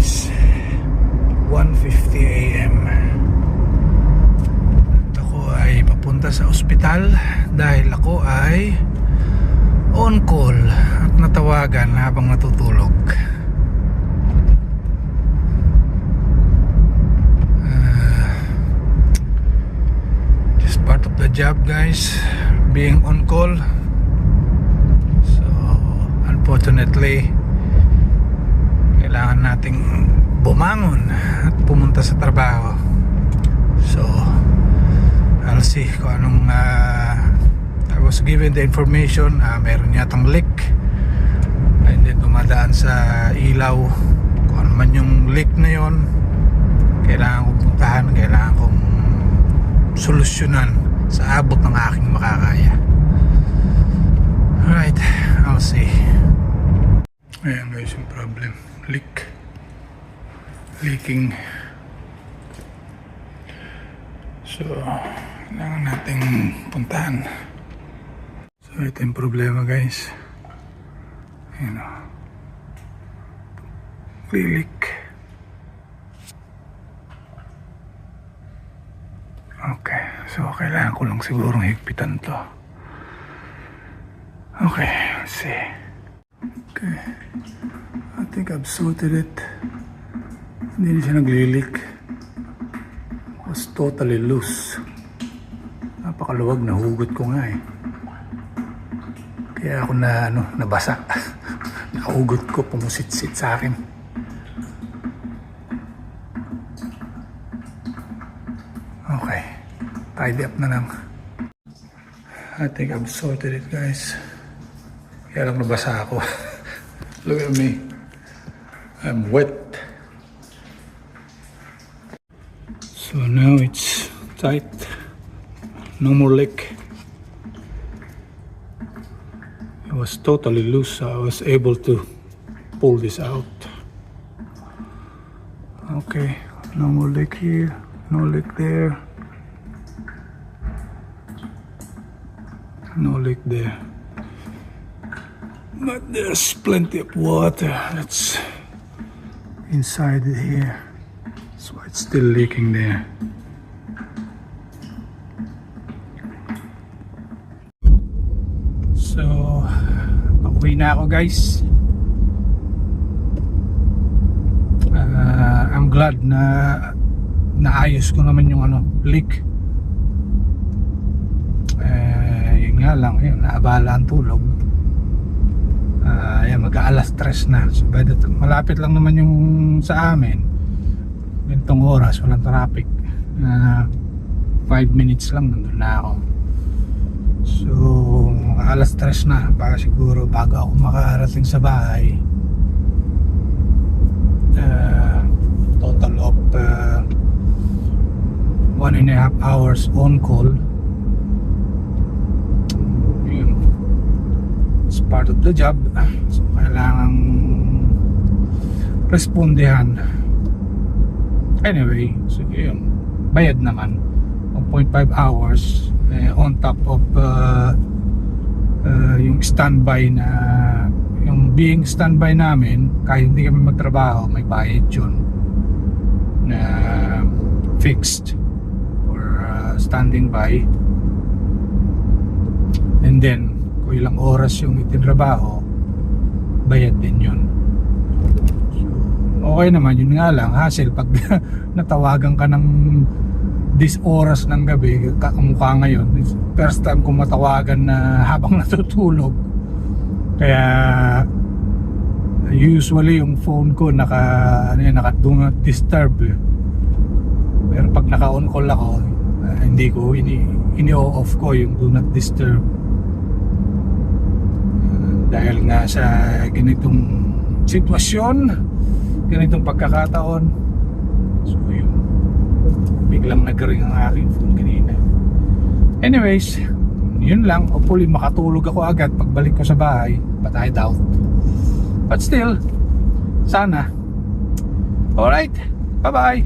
guys, 1:50 AM. Ako ay papunta sa ospital dahil ako ay on call at natawagan habang natutulog. Just part of the job guys, being on call. So unfortunately kailangan nating bumangon at pumunta sa trabaho. So I'll see kung anong I was given the information, meron yatang leak and then dumadaan sa ilaw. Kung ano man yung leak na yon, kailangan kong puntahan, kailangan kong solusyonan sa abot ng aking makakaya. Alright, I'll see. Ayan guys yung problem, leaking. So kailangan nating puntahan. So ito yung problema guys, ayan o, leak. Okay, so kailangan ko lang sigurong higpitan to. Okay, let's see. Okay, I think I've sorted it. Hindi siya nagli-leak. It was totally loose. Napakaluwag, nahugot ko nga eh. Kaya ako nabasa. Nahugot ko, pumusit-sit sa akin. Okay, tidy up na lang. I think I've sorted it guys. Kaya lang nabasa ako. Look at me, I'm wet. So now it's tight, no more leak. It was totally loose, so I was able to pull this out. Okay, no more leak here, no leak there, no leak there. But there's plenty of water that's inside it here. That's why it's still leaking there. So, pauwi na ako guys. I'm glad na naayos ko naman yung leak. Yun nga lang, yun, naabala ang tulog. Ayan, mag-aalas 3 na. So, malapit lang naman yung sa amin. Gantong oras, walang traffic. 5 minutes lang, nandun na ako. So, mag-aalas 3 na. Para siguro bago ako makarating sa bahay. Total of 1.5 hours on call. It's part of the job, so kailangang respondehan. Anyway, so yun, bayad naman 1.5 hours on top of yung standby na yung being standby namin. Kahit hindi kami magtrabaho, may bayad yun na fixed for standing by. And then ilang oras yung itinrabaho, bayad din yun. So, okay naman, yun nga lang hassle pag natawagan ka ng this oras ng gabi, kamukha ngayon, first time kong matawagan na habang natutulog. Kaya usually yung phone ko naka do not disturb pero pag naka on call ako, hindi ko ini-off ko yung do not disturb. Dahil nga sa ganitong sitwasyon, ganitong pagkakataon. So yun, biglang nag-ring ang aking phone kanina. Anyways, yun lang. Hopefully makatulog ako agad pagbalik ko sa bahay, but I doubt. But still, sana. Alright, bye bye.